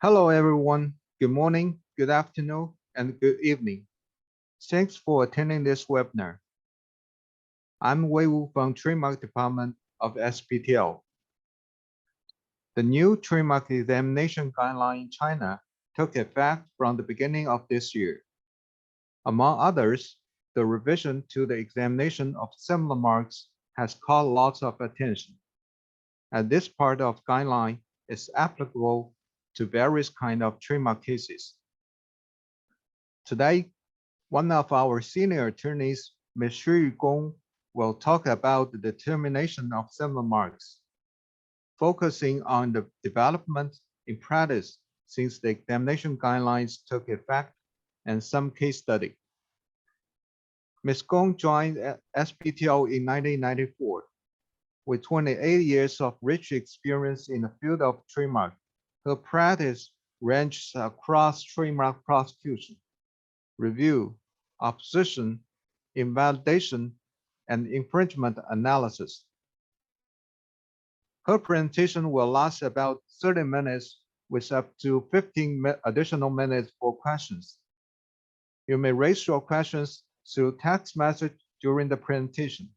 Hello, everyone. Good morning, good afternoon, and good evening. Thanks for attending this webinar. I'm Wei Wu from Trademark Department of SPTL. The new Trademark Examination Guideline in China took effect from the beginning of this year. Among others, the revision to the examination of similar marks has caught lots of attention. And this part of guideline is applicable to various kinds of trademark cases. Today, one of our senior attorneys, Ms. Xu Gong, will talk about the determination of similar marks, focusing on the development in practice since the examination guidelines took effect and some case study. Ms. Gong joined SPTL in 1994. With 28 years of rich experience in the field of trademark, her practice ranges across trademark prosecution, review, opposition, invalidation, and infringement analysis. Her presentation will last about 30 minutes with up to 15 additional minutes for questions. You may raise your questions through text message during the presentation.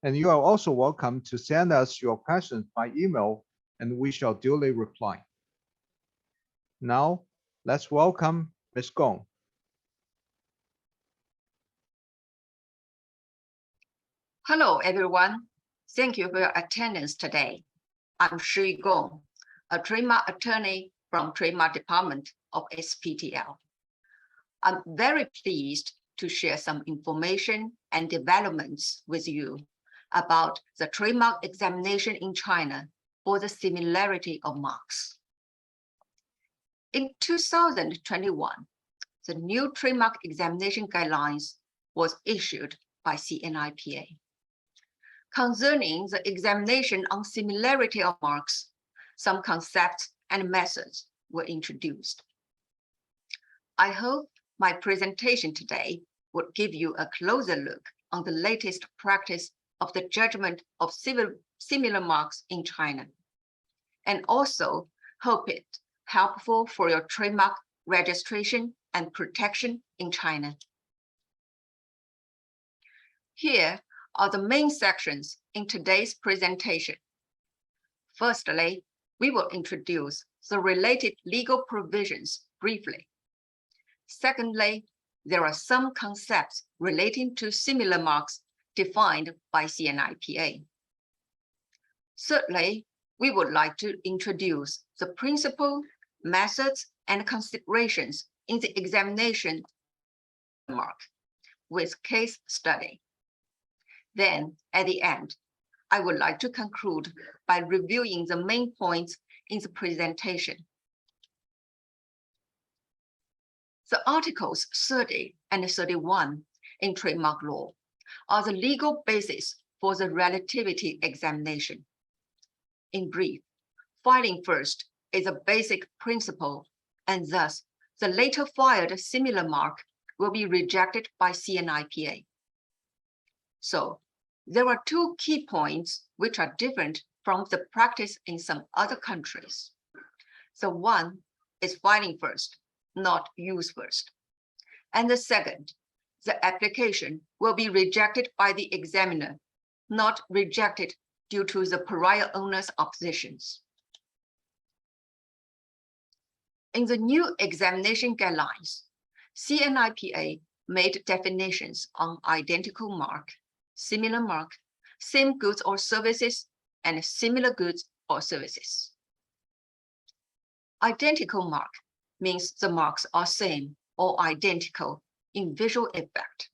And you are also welcome to send us your questions by email, and we shall duly reply. Now, let's welcome Ms. Gong. Hello, everyone. Thank you for your attendance today. I'm Shi Gong, a trademark attorney from Trademark Department of SPTL. I'm very pleased to share some information and developments with you about the trademark examination in China for the similarity of marks. In 2021, the new Trademark Examination Guidelines was issued by CNIPA. Concerning the examination on similarity of marks, some concepts and methods were introduced. I hope my presentation today would give you a closer look on the latest practice of the judgment of similar marks in China, and also hope it helpful for your trademark registration and protection in China. Here are the main sections in today's presentation. Firstly, we will introduce the related legal provisions briefly. Secondly, there are some concepts relating to similar marks defined by CNIPA. Thirdly, we would like to introduce the principle, methods, and considerations in the examination mark with case study. Then, at the end, I would like to conclude by reviewing the main points in the presentation. The Articles 30 and 31 in trademark law are the legal basis for the relativity examination. In brief, filing first is a basic principle, and thus the later filed similar mark will be rejected by CNIPA. So, there are two key points which are different from the practice in some other countries. The one is filing first, not use first. And the second, the application will be rejected by the examiner, not rejected due to the prior owner's oppositions. In the new examination guidelines, CNIPA made definitions on identical mark, similar mark, same goods or services, and similar goods or services. Identical mark means the marks are same or identical in visual effect.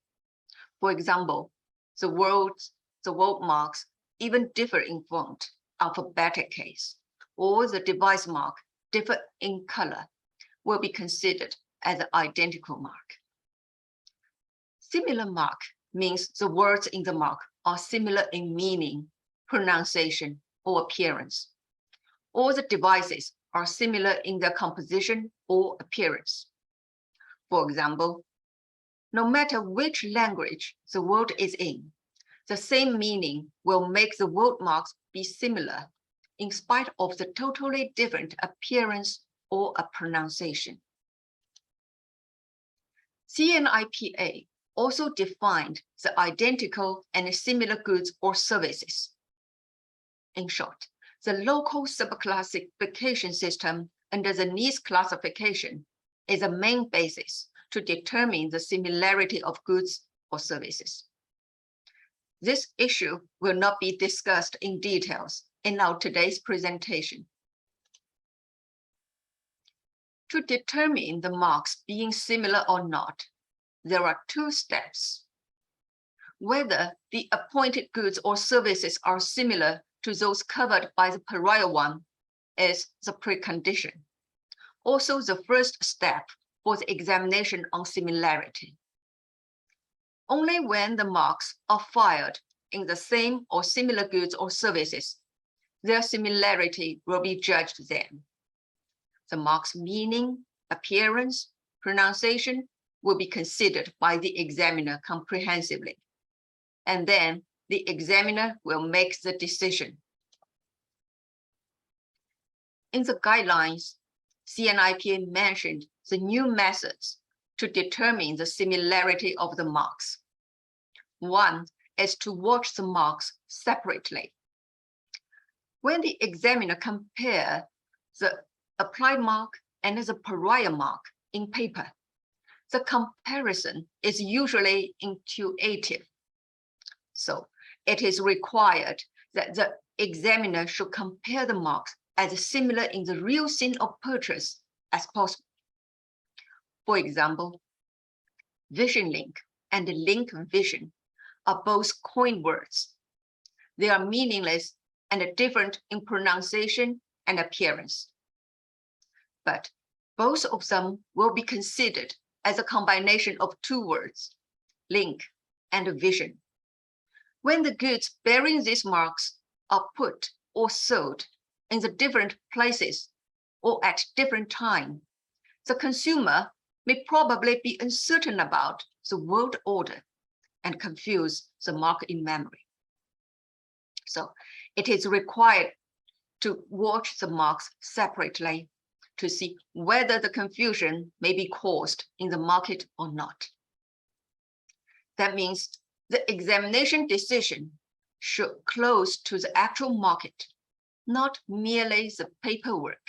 For example, the word marks even differ in font, alphabetic case, or the device mark differ in color will be considered as an identical mark. Similar mark means the words in the mark are similar in meaning, pronunciation, or appearance. All the devices are similar in their composition or appearance. For example, no matter which language the word is in, the same meaning will make the word marks be similar in spite of the totally different appearance or a pronunciation. CNIPA also defined the identical and similar goods or services. In short, the local subclassification system under the needs classification is the main basis to determine the similarity of goods or services. This issue will not be discussed in details in our today's presentation. To determine the marks being similar or not, there are two steps. Whether the appointed goods or services are similar to those covered by the prior one is the precondition. Also the first step for the examination on similarity. Only when the marks are filed in the same or similar goods or services, their similarity will be judged then. The mark's meaning, appearance, pronunciation will be considered by the examiner comprehensively. And then the examiner will make the decision. In the guidelines, CNIPA mentioned the new methods to determine the similarity of the marks. One is to watch the marks separately. When the examiner compares the applied mark and the prior mark in paper, the comparison is usually intuitive. So it is required that the examiner should compare the marks as similar in the real scene of purchase as possible. For example, vision link and link vision are both coin words. They are meaningless and different in pronunciation and appearance. But both of them will be considered as a combination of two words, link and vision. When the goods bearing these marks are put or sold in the different places or at different time, the consumer may probably be uncertain about the word order and confuse the mark in memory. So it is required to watch the marks separately to see whether the confusion may be caused in the market or not. That means the examination decision should close to the actual market, not merely the paperwork.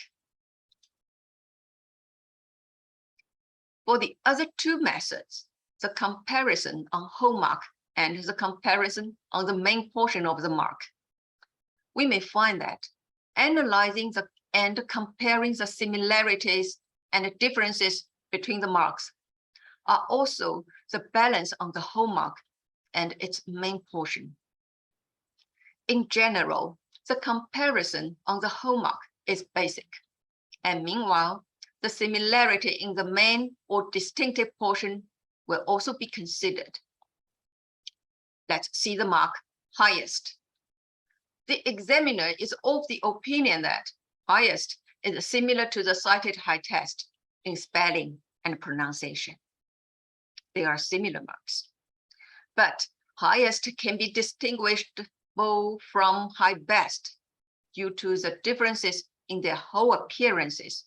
For the other two methods, the comparison on whole mark and the comparison on the main portion of the mark, we may find that analyzing and comparing the similarities and the differences between the marks are also the balance on the whole mark and its main portion. In general, the comparison on the whole mark is basic, and meanwhile, the similarity in the main or distinctive portion will also be considered. Let's see the mark highest. The examiner is of the opinion that highest is similar to the cited high test in spelling and pronunciation. They are similar marks. But highest can be distinguishable from high best due to the differences in their whole appearances,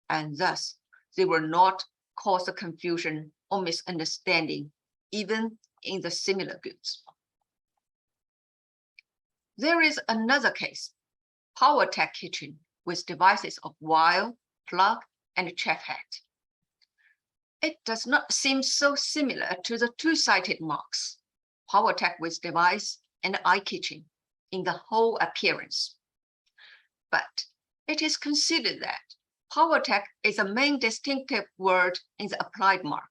and thus they will not cause a confusion or misunderstanding even in the similar goods. There is another case, PowerTech kitchen with devices of wire, plug, and chef head. It does not seem so similar to the two-sided marks, PowerTech with device and iKitchen in the whole appearance. But it is considered that PowerTech is a main distinctive word in the applied mark.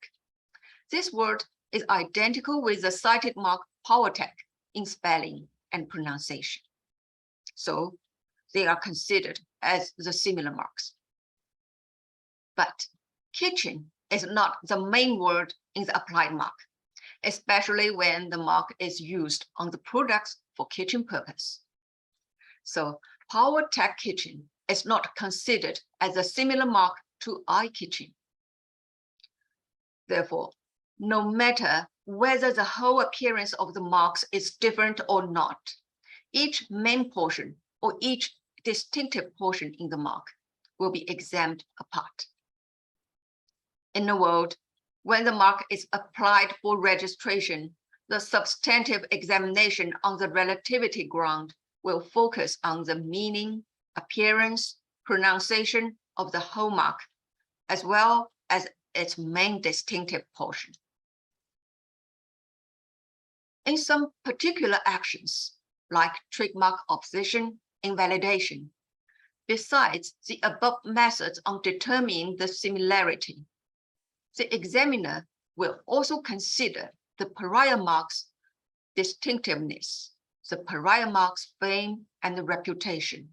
This word is identical with the cited mark PowerTech in spelling and pronunciation. So they are considered as the similar marks. But kitchen is not the main word in the applied mark, especially when the mark is used on the products for kitchen purpose. So PowerTech kitchen is not considered as a similar mark to iKitchen. Therefore, no matter whether the whole appearance of the marks is different or not, each main portion or each distinctive portion in the mark will be examined apart. In a word, when the mark is applied for registration, the substantive examination on the relativity ground will focus on the meaning, appearance, pronunciation of the whole mark, as well as its main distinctive portion. In some particular actions, like trademark opposition, invalidation, besides the above methods on determining the similarity, the examiner will also consider the pariah mark's distinctiveness, the pariah mark's fame and reputation,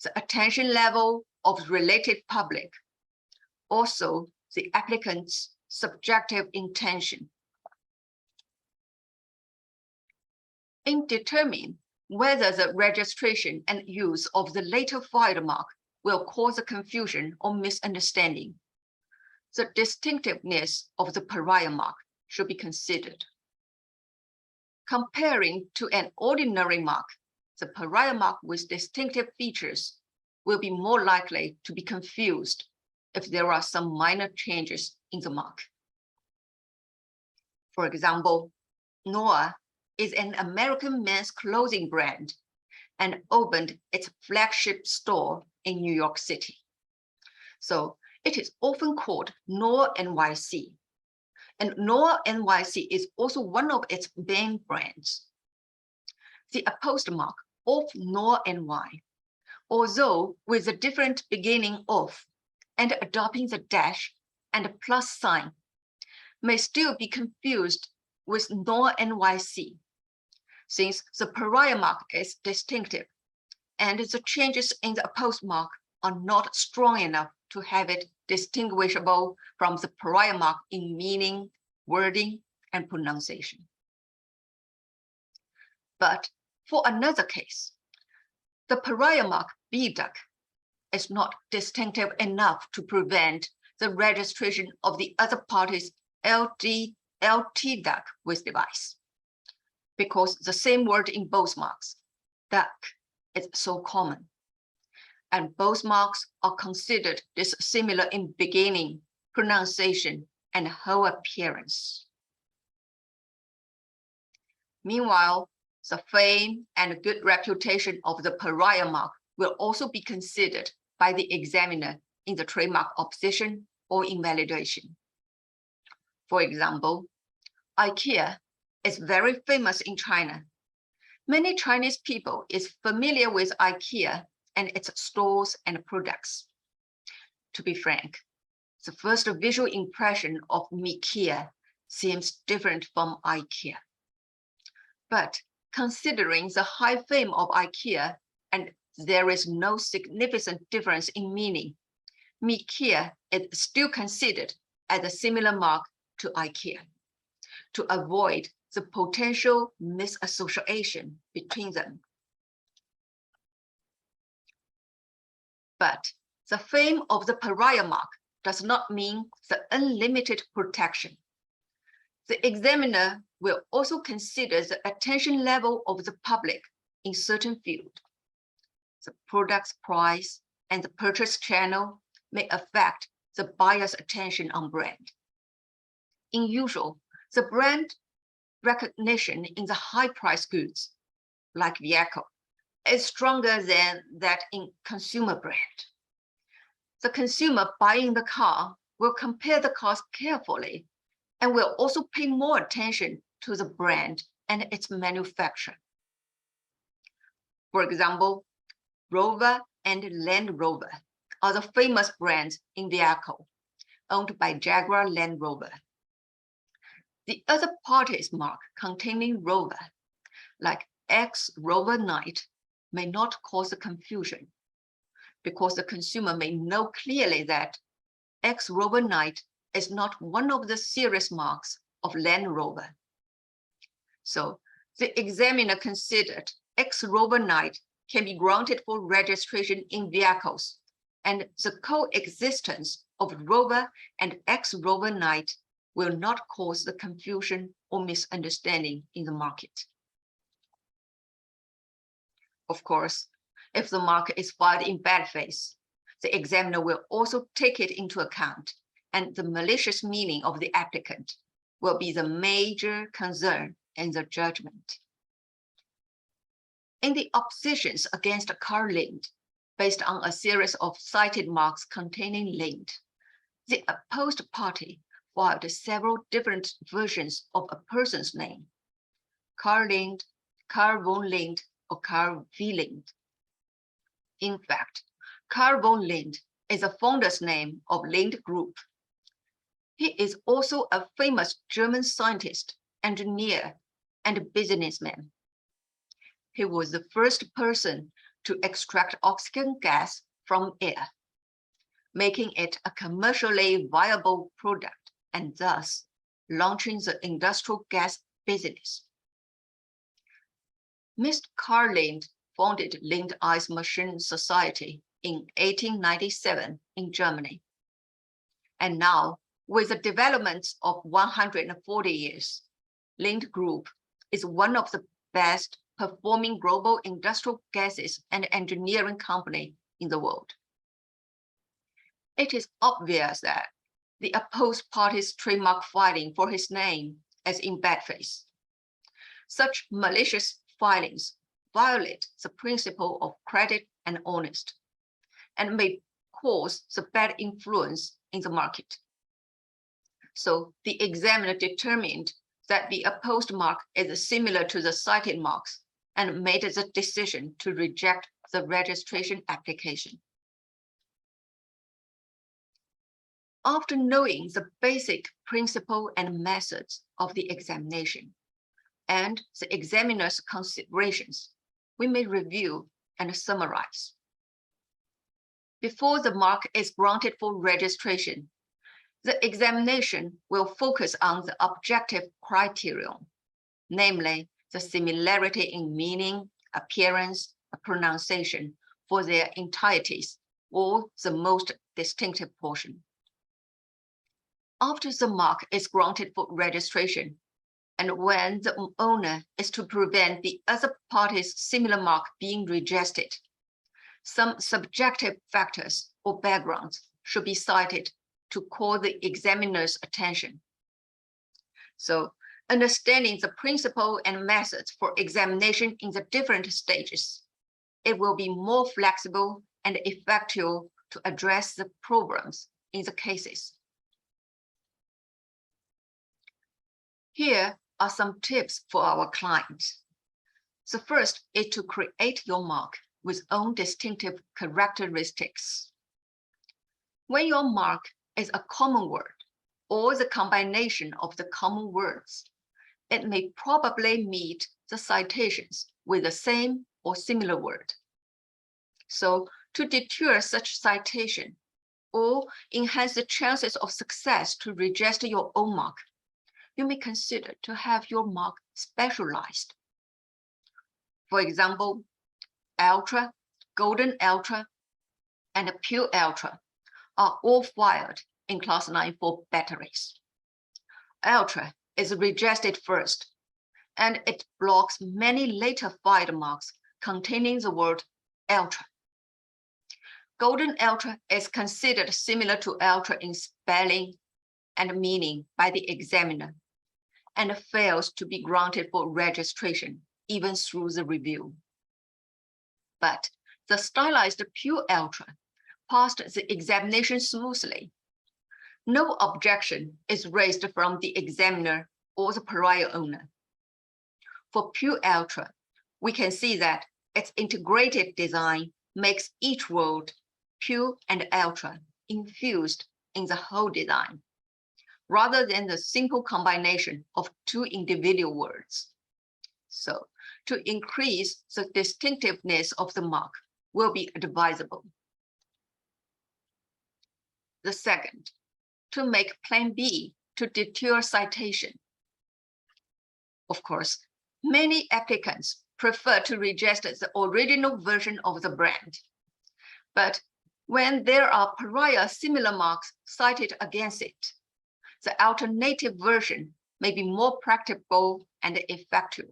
the attention level of the related public, also the applicant's subjective intention. In determining whether the registration and use of the later filed mark will cause a confusion or misunderstanding, the distinctiveness of the pariah mark should be considered. Comparing to an ordinary mark, the pariah mark with distinctive features will be more likely to be confused if there are some minor changes in the mark. For example, Noah is an American men's clothing brand and opened its flagship store in New York City. So it is often called Noah NYC. And Noah NYC is also one of its main brands. The postmark of Noah NY, although with a different beginning of and adopting the dash and plus sign, may still be confused with Noah NYC, since the pariah mark is distinctive and the changes in the postmark are not strong enough to have it distinguishable from the pariah mark in meaning, wording, and pronunciation. But for another case, the pariah mark B-duck is not distinctive enough to prevent the registration of the other party's LT duck with device, because the same word in both marks, duck, is so common. And both marks are considered dissimilar in beginning, pronunciation, and whole appearance. Meanwhile, the fame and good reputation of the pariah mark will also be considered by the examiner in the trademark opposition or invalidation. For example, IKEA is very famous in China. Many Chinese people is familiar with IKEA and its stores and products. To be frank, the first visual impression of IKEA seems different from IKEA. But considering the high fame of IKEA and there is no significant difference in meaning, IKEA is still considered as a similar mark to IKEA to avoid the potential misassociation between them. But the fame of the pariah mark does not mean the unlimited protection. The examiner will also consider the attention level of the public in certain field. The product's price and the purchase channel may affect the buyer's attention on brand. In usual, the brand recognition in the high price goods, like vehicle, is stronger than that in consumer brand. The consumer buying the car will compare the cars carefully and will also pay more attention to the brand and its manufacturer. For example, Rover and Land Rover are the famous brands in vehicle owned by Jaguar Land Rover. The other party's mark containing Rover, like X Rover Knight, may not cause a confusion because the consumer may know clearly that X Rover Knight is not one of the series marks of Land Rover. So the examiner considered X Rover Knight can be granted for registration in vehicles, and the coexistence of Rover and X Rover Knight will not cause the confusion or misunderstanding in the market. Of course, if the mark is filed in bad faith, the examiner will also take it into account, and the malicious meaning of the applicant will be the major concern in the judgment. In the oppositions against Carl Lind, based on a series of cited marks containing Lind, the opposed party filed several different versions of a person's name: Carl Lind, Carl von Lind, or Carl V. Lind. In fact, Carl von Lind is the founder's name of Lind Group. He is also a famous German scientist, engineer, and businessman. He was the first person to extract oxygen gas from air, making it a commercially viable product and thus launching the industrial gas business. Mr. Carl Lind founded Lind Ice Machine Society in 1897 in Germany. And now, with the development of 140 years, Lind Group is one of the best performing global industrial gases and engineering company in the world. It is obvious that the opposed party's trademark filing for his name is in bad faith. Such malicious filings violate the principle of credit and honest, and may cause the bad influence in the market. So the examiner determined that the opposed mark is similar to the cited marks and made the decision to reject the registration application. After knowing the basic principle and methods of the examination and the examiner's considerations, we may review and summarize. Before the mark is granted for registration, the examination will focus on the objective criterion, namely the similarity in meaning, appearance, and pronunciation for their entities or the most distinctive portion. After the mark is granted for registration, and when the owner is to prevent the other party's similar mark being rejected, some subjective factors or backgrounds should be cited to call the examiner's attention. So, understanding the principle and methods for examination in the different stages, it will be more flexible and effective to address the problems in the cases. Here are some tips for our clients. The first is to create your mark with own distinctive characteristics. When your mark is a common word or the combination of the common words, it may probably meet the citations with the same or similar word. So to deter such citation or enhance the chances of success to register your own mark, you may consider to have your mark specialized. For example, Ultra, Golden Ultra, and Pure Ultra are all filed in Class 9 for batteries. Ultra is registered first, and it blocks many later filed marks containing the word Ultra. Golden Ultra is considered similar to Ultra in spelling and meaning by the examiner, and fails to be granted for registration even through the review. But the stylized Pure Ultra passed the examination smoothly. No objection is raised from the examiner or the prior owner. For Pure Ultra, we can see that its integrated design makes each word, pure and ultra, infused in the whole design, rather than the simple combination of two individual words. So, to increase the distinctiveness of the mark will be advisable. The second, to make Plan B to deter citation. Of course, many applicants prefer to register the original version of the brand. But when there are prior similar marks cited against it, the alternative version may be more practical and effective.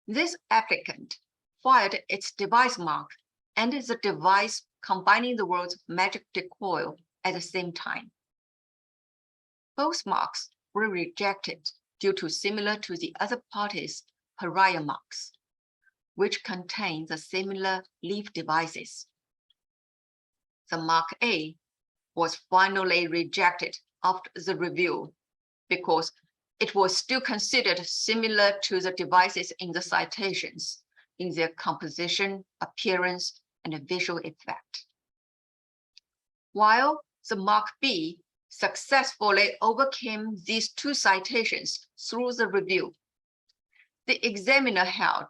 This applicant filed its device mark and the device combining the words magic decoil at the same time. Both marks were rejected due to similar to the other party's pariah marks, which contain the similar leaf devices. The mark A was finally rejected after the review because it was still considered similar to the devices in the citations in their composition, appearance, and visual effect. While the mark B successfully overcame these two citations through the review, the examiner held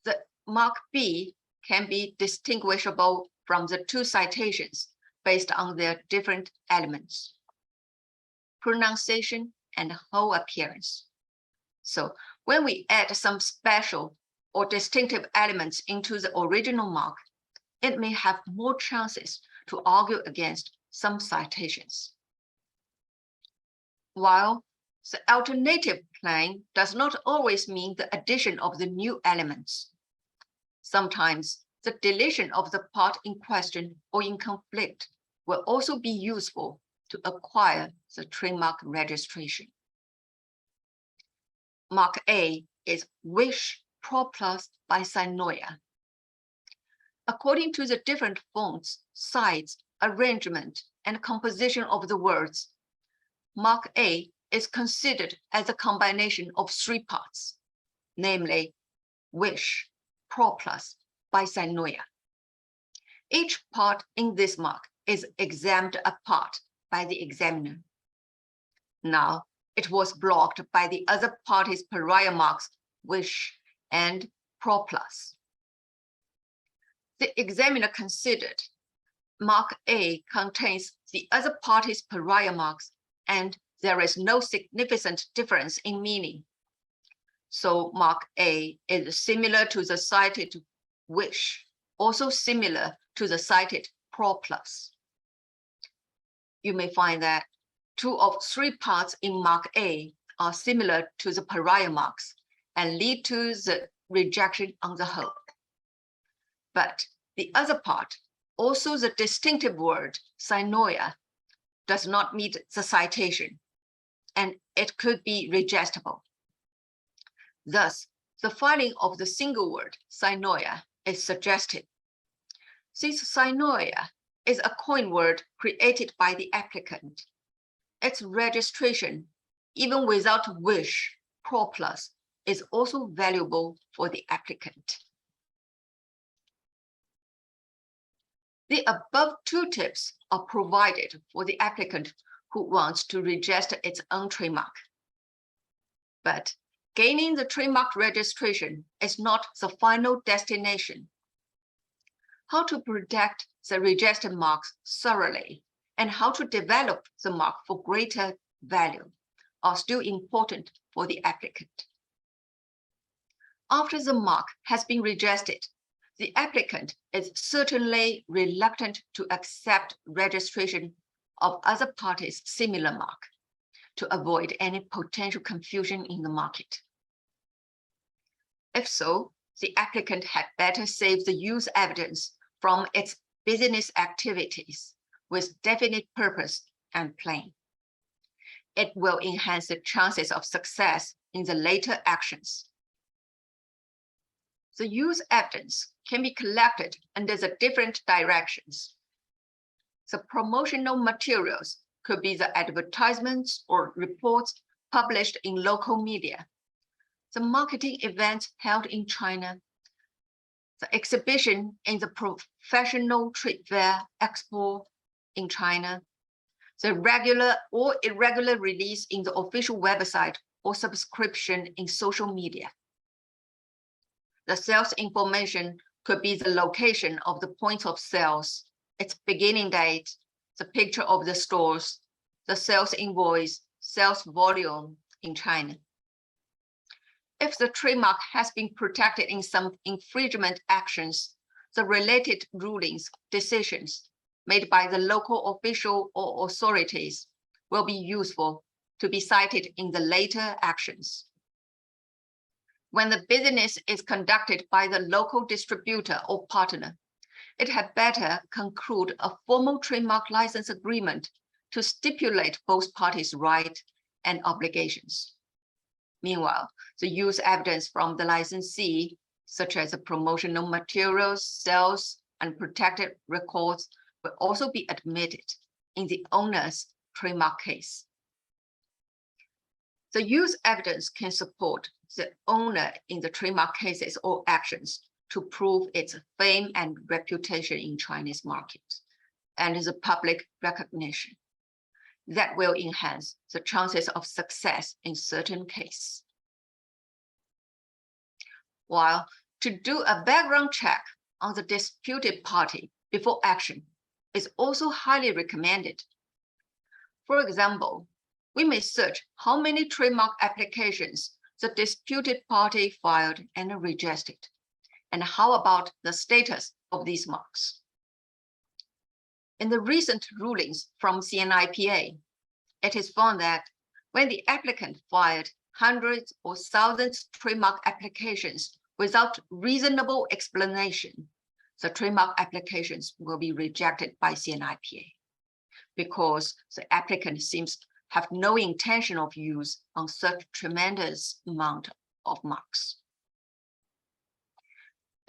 the mark B can be distinguishable from the two citations based on their different elements, pronunciation and whole appearance. So when we add some special or distinctive elements into the original mark, it may have more chances to argue against some citations. While the alternative claim does not always mean the addition of the new elements. Sometimes the deletion of the part in question or in conflict will also be useful to acquire the trademark registration. Mark A is Wish Pro Plus by Sinoia. According to the different fonts, size, arrangement, and composition of the words, Mark A is considered as a combination of three parts, namely Wish Pro Plus by Sinoia. Each part in this mark is examined apart by the examiner. Now, it was blocked by the other party's pariah marks, Wish and Pro Plus. The examiner considered Mark A contains the other party's pariah marks and there is no significant difference in meaning. So Mark A is similar to the cited Wish, also similar to the cited Pro Plus. You may find that 2 of 3 parts in Mark A are similar to the pariah marks and lead to the rejection on the whole. But the other part, also the distinctive word Sinoia, does not meet the citation, and it could be rejectable. Thus, the filing of the single word Sinoia is suggested. Since Sinoia is a coin word created by the applicant, its registration, even without Wish Pro Plus, is also valuable for the applicant. The above 2 tips are provided for the applicant who wants to register its own trademark. But gaining the trademark registration is not the final destination. How to protect the registered marks thoroughly and how to develop the mark for greater value are still important for the applicant. After the mark has been registered, the applicant is certainly reluctant to accept registration of other parties' similar mark to avoid any potential confusion in the market. If so, the applicant had better save the use evidence from its business activities with definite purpose and plan. It will enhance the chances of success in the later actions. The use evidence can be collected under the different directions. The promotional materials could be the advertisements or reports published in local media, the marketing events held in China, the exhibition in the professional trade fair expo in China, the regular or irregular release in the official website or subscription in social media. The sales information could be the location of the point of sales, its beginning date, the picture of the stores, the sales invoice, sales volume in China. If the trademark has been protected in some infringement actions, the related rulings, decisions made by the local official or authorities will be useful to be cited in the later actions. When the business is conducted by the local distributor or partner, it had better conclude a formal trademark license agreement to stipulate both parties' rights and obligations. Meanwhile, the use evidence from the licensee, such as the promotional materials, sales, and protected records, will also be admitted in the owner's trademark case. The use evidence can support the owner in the trademark cases or actions to prove its fame and reputation in Chinese market and the public recognition. That will enhance the chances of success in certain cases. While to do a background check on the disputed party before action is also highly recommended. For example, we may search how many trademark applications the disputed party filed and rejected, and how about the status of these marks. In the recent rulings from CNIPA, it is found that when the applicant filed hundreds or thousands of trademark applications without reasonable explanation, the trademark applications will be rejected by CNIPA because the applicant seems to have no intention of use on such tremendous amount of marks.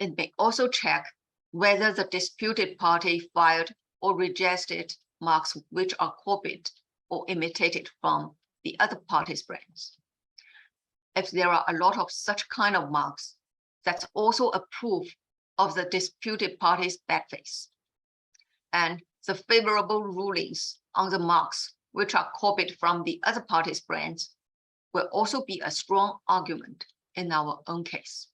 It may also check whether the disputed party filed or rejected marks which are copied or imitated from the other party's brands. If there are a lot of such kind of marks, that's also a proof of the disputed party's bad faith. And the favorable rulings on the marks which are copied from the other party's brands will also be a strong argument in our own case.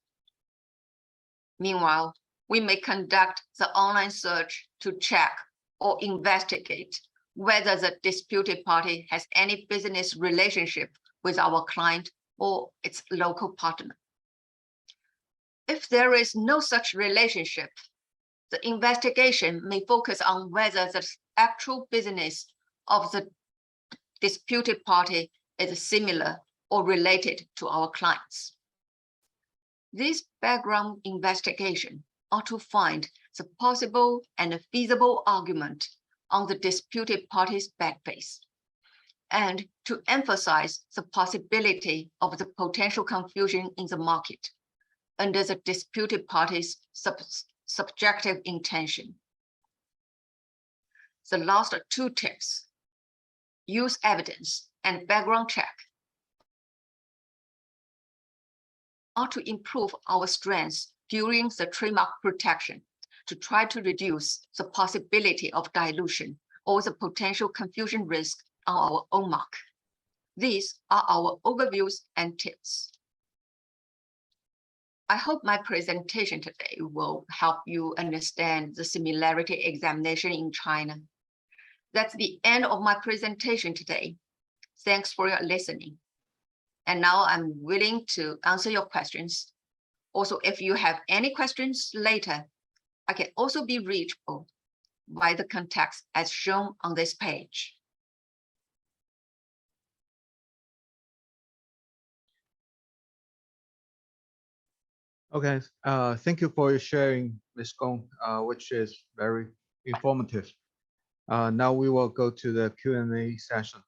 Meanwhile, we may conduct the online search to check or investigate whether the disputed party has any business relationship with our client or its local partner. If there is no such relationship, the investigation may focus on whether the actual business of the disputed party is similar or related to our clients. This background investigation are to find the possible and feasible argument on the disputed party's bad faith, and to emphasize the possibility of the potential confusion in the market under the disputed party's subjective intention. The last two tips, use evidence and background check, are to improve our strengths during the trademark protection to try to reduce the possibility of dilution or the potential confusion risk on our own mark. These are our overviews and tips. I hope my presentation today will help you understand the similarity examination in China. That's the end of my presentation today. Thanks for your listening. And now I'm willing to answer your questions. Also, if you have any questions later, I can also be reachable by the contacts as shown on this page. Okay, thank you for sharing, Ms. Gong, which is very informative. Now we will go to the Q&A session.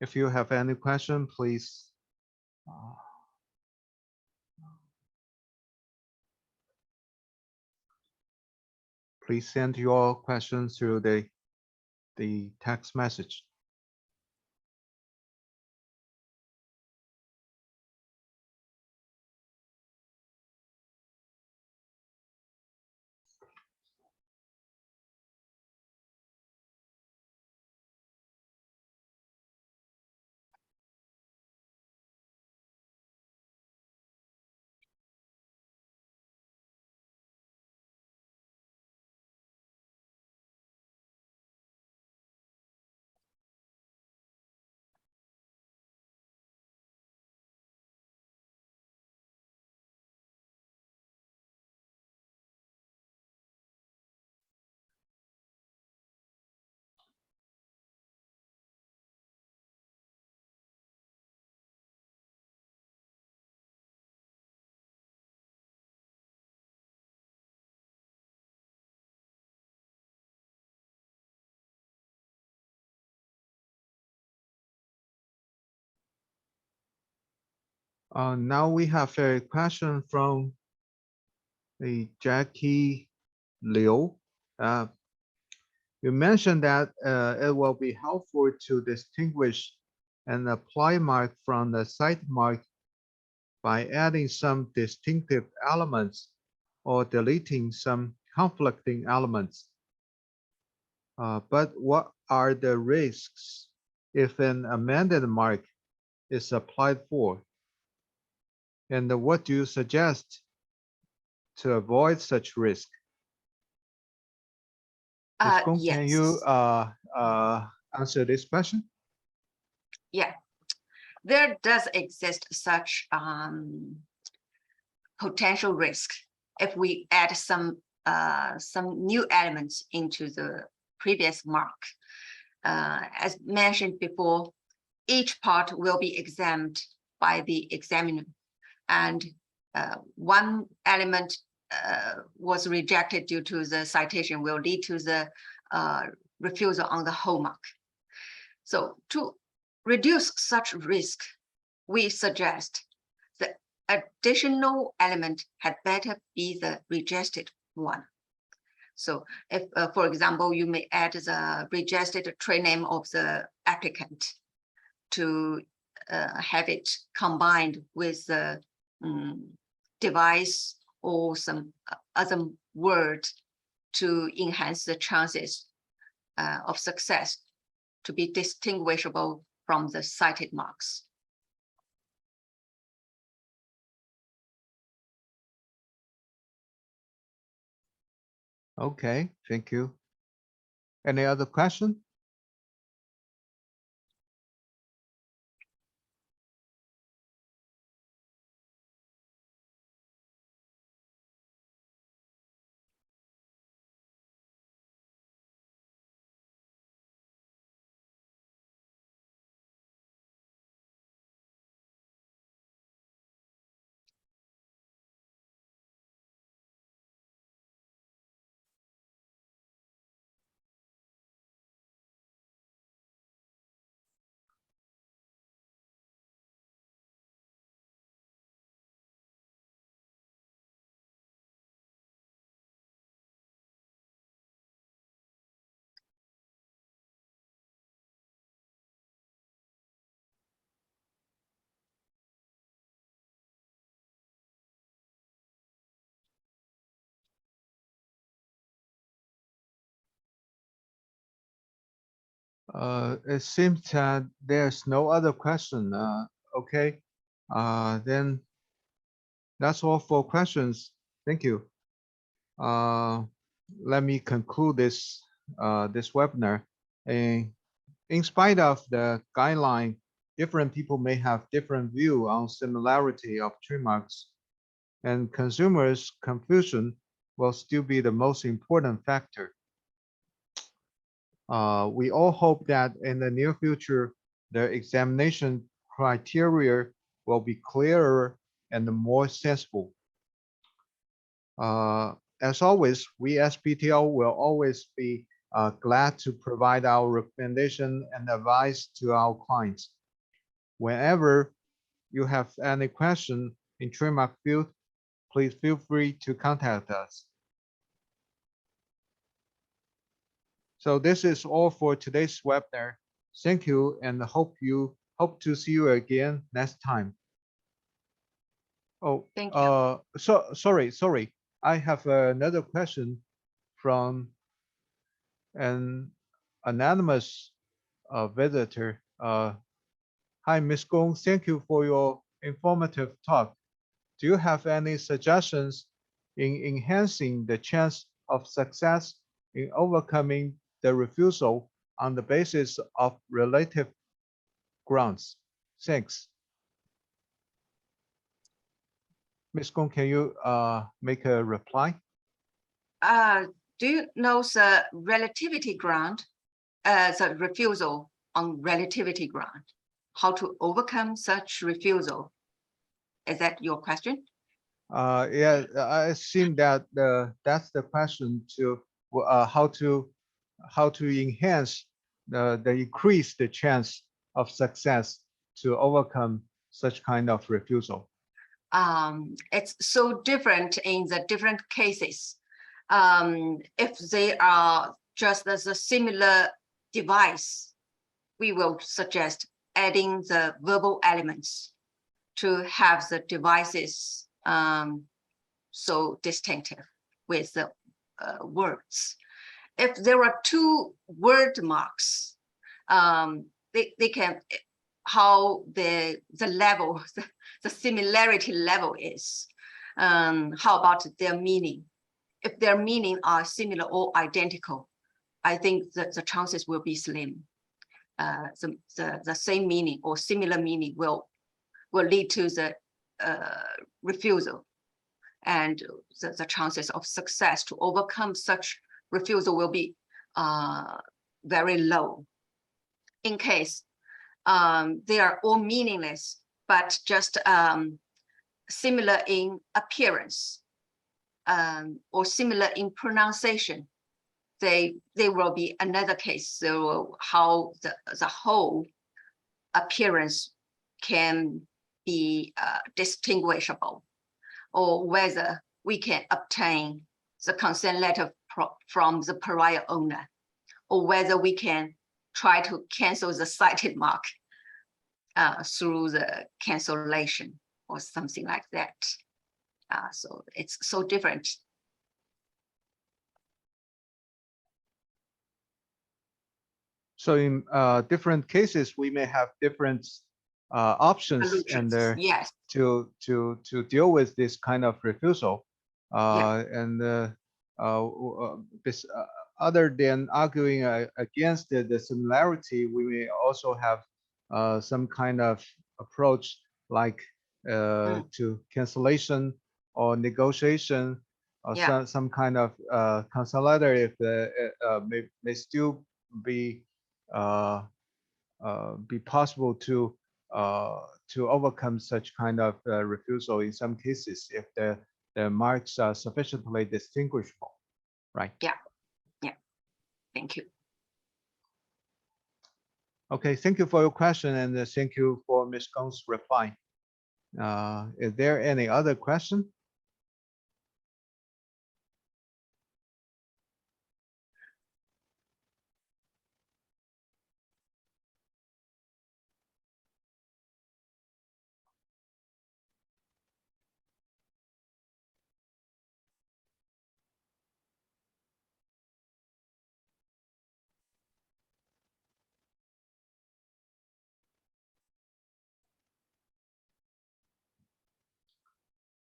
If you have any question, please send your questions through the text message. Now we have a question from the Jackie Liu. You mentioned that it will be helpful to distinguish an apply mark from the site mark by adding some distinctive elements or deleting some conflicting elements. But what are the risks if an amended mark is applied for? And what do you suggest to avoid such risk? Ms. Gong, can you answer this question? Yeah, there does exist such potential risk if we add some new elements into the previous mark. As mentioned before, each part will be examined by the examiner, and one element was rejected due to the citation will lead to the refusal on the whole mark. So to reduce such risk, we suggest the additional element had better be the rejected one. So if, for example, you may add the registered trade name of the applicant to have it combined with the device or some other word to enhance the chances of success to be distinguishable from the cited marks. Okay, thank you. Any other question? It seems that there's no other question. Okay, then that's all for questions. Thank you. Let me conclude this this webinar. In spite of the guideline, different people may have different view on similarity of trademarks, and consumers' confusion will still be the most important factor. We all hope that in the near future, the examination criteria will be clearer and more sensible. As always, we SPTL will always be glad to provide our recommendation and advice to our clients. Whenever you have any question in trademark field, please feel free to contact us. So this is all for today's webinar. Thank you and hope to see you again next time. Oh, thank you. Sorry. I have another question from an anonymous visitor. Hi, Ms. Gong. Thank you for your informative talk. Do you have any suggestions in enhancing the chance of success in overcoming the refusal on the basis of relative grounds? Thanks. Ms. Gong, can you make a reply? Do you know the relativity ground, the refusal on relativity ground? How to overcome such refusal? Is that your question? Yeah, I assume that that's the question to how to enhance the increase the chance of success to overcome such kind of refusal? It's so different in the different cases. If they are just as a similar device, we will suggest adding the verbal elements to have the devices so distinctive with the words. If there are two word marks, they can, how the level, the similarity level is. How about their meaning? If their meaning are similar or identical, I think that the chances will be slim. The same meaning or similar meaning will lead to the refusal, and the chances of success to overcome such refusal will be very low. In case they are all meaningless, but just similar in appearance or similar in pronunciation, they will be another case. So how the whole appearance can be distinguishable, or whether we can obtain the consent letter from the prior owner, or whether we can try to cancel the cited mark through the cancellation or something like that. So it's so different. So in different cases, we may have different options and yes, to deal with this kind of refusal. And other than arguing against the similarity, we may also have some kind of approach like to cancellation or negotiation, or some kind of consolidator if may still be possible to overcome such kind of refusal in some cases if the marks are sufficiently distinguishable, right? Yeah. Thank you. Okay, thank you for your question, and thank you for Ms. Gong's reply. Is there any other question?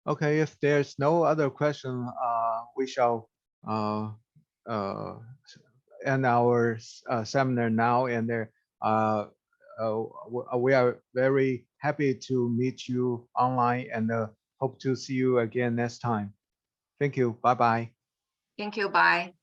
Okay, if there's no other question, we shall end our seminar now. And we are very happy to meet you online, and hope to see you again next time. Thank you. Bye-bye. Thank you. Bye.